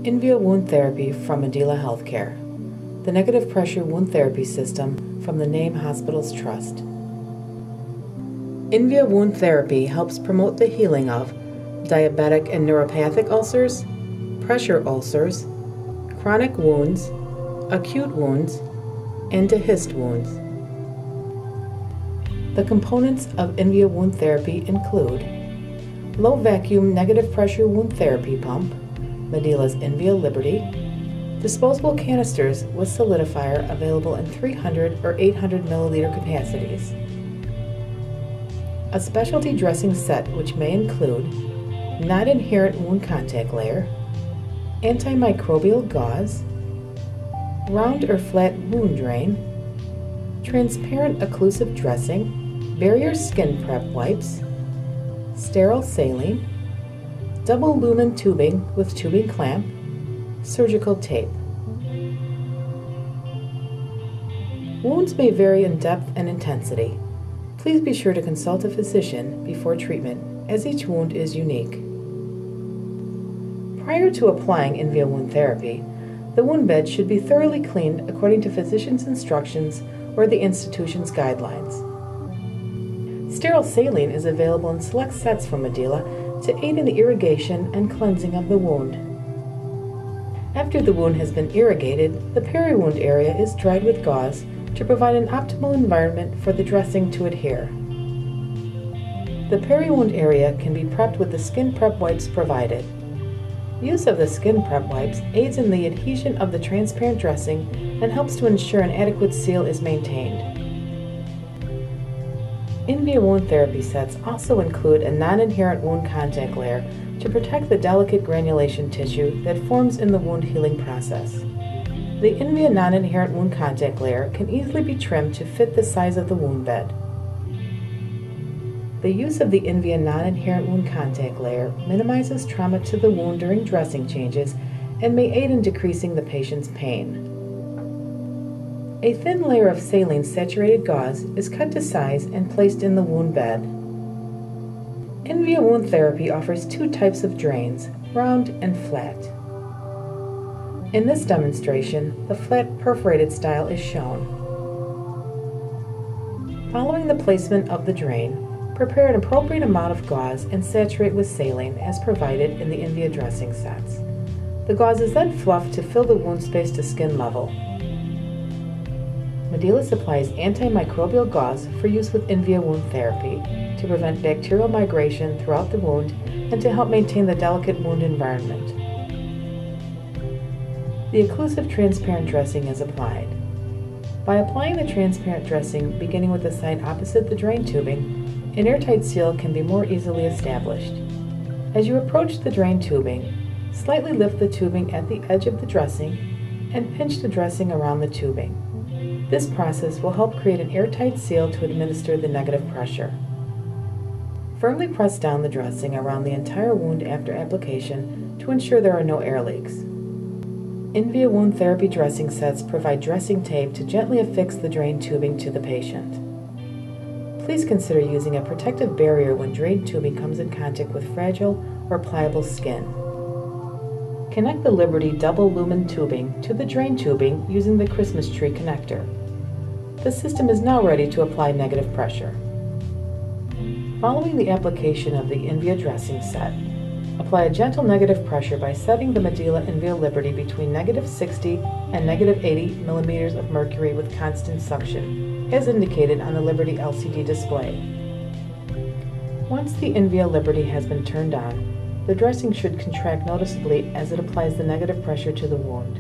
Invia Wound Therapy from Medela Healthcare, the negative pressure wound therapy system from the Name Hospitals Trust. Invia Wound Therapy helps promote the healing of diabetic and neuropathic ulcers, pressure ulcers, chronic wounds, acute wounds, and dehisced wounds. The components of Invia Wound Therapy include low vacuum negative pressure wound therapy pump, Medela's Invia Liberty, disposable canisters with solidifier available in 300 or 800 milliliter capacities, a specialty dressing set which may include non-adherent wound contact layer, antimicrobial gauze, round or flat wound drain, transparent occlusive dressing, barrier skin prep wipes, sterile saline, double lumen tubing with tubing clamp, surgical tape. Wounds may vary in depth and intensity. Please be sure to consult a physician before treatment, as each wound is unique. Prior to applying Invia Wound Therapy, the wound bed should be thoroughly cleaned according to physician's instructions or the institution's guidelines. Sterile saline is available in select sets from Medela to aid in the irrigation and cleansing of the wound. After the wound has been irrigated, the peri-wound area is dried with gauze to provide an optimal environment for the dressing to adhere. The peri-wound area can be prepped with the skin prep wipes provided. Use of the skin prep wipes aids in the adhesion of the transparent dressing and helps to ensure an adequate seal is maintained. Invia Wound Therapy sets also include a non-adherent wound contact layer to protect the delicate granulation tissue that forms in the wound healing process. The Invia non-adherent wound contact layer can easily be trimmed to fit the size of the wound bed. The use of the Invia non-adherent wound contact layer minimizes trauma to the wound during dressing changes and may aid in decreasing the patient's pain. A thin layer of saline saturated gauze is cut to size and placed in the wound bed. Invia Wound Therapy offers two types of drains, round and flat. In this demonstration, the flat perforated style is shown. Following the placement of the drain, prepare an appropriate amount of gauze and saturate with saline as provided in the Invia dressing sets. The gauze is then fluffed to fill the wound space to skin level. Medela supplies antimicrobial gauze for use with Invia Wound Therapy to prevent bacterial migration throughout the wound and to help maintain the delicate wound environment. The occlusive transparent dressing is applied. By applying the transparent dressing beginning with the side opposite the drain tubing, an airtight seal can be more easily established. As you approach the drain tubing, slightly lift the tubing at the edge of the dressing and pinch the dressing around the tubing. This process will help create an airtight seal to administer the negative pressure. Firmly press down the dressing around the entire wound after application to ensure there are no air leaks. Invia Wound Therapy dressing sets provide dressing tape to gently affix the drain tubing to the patient. Please consider using a protective barrier when drain tubing comes in contact with fragile or pliable skin. Connect the Liberty double lumen tubing to the drain tubing using the Christmas tree connector. The system is now ready to apply negative pressure. Following the application of the Invia dressing set, apply a gentle negative pressure by setting the Medela Invia Liberty between -60 and -80 millimeters of mercury with constant suction, as indicated on the Liberty LCD display. Once the Invia Liberty has been turned on, the dressing should contract noticeably as it applies the negative pressure to the wound.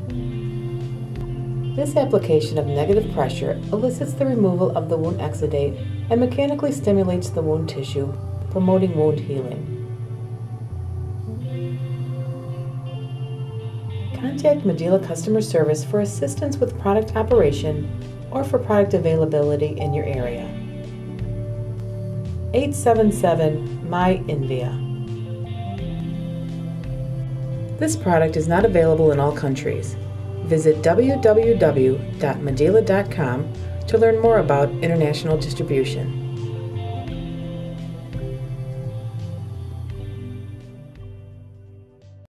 This application of negative pressure elicits the removal of the wound exudate and mechanically stimulates the wound tissue, promoting wound healing. Contact Medela customer service for assistance with product operation or for product availability in your area. 877-MY-INVIA. This product is not available in all countries. Visit www.medela.com to learn more about international distribution.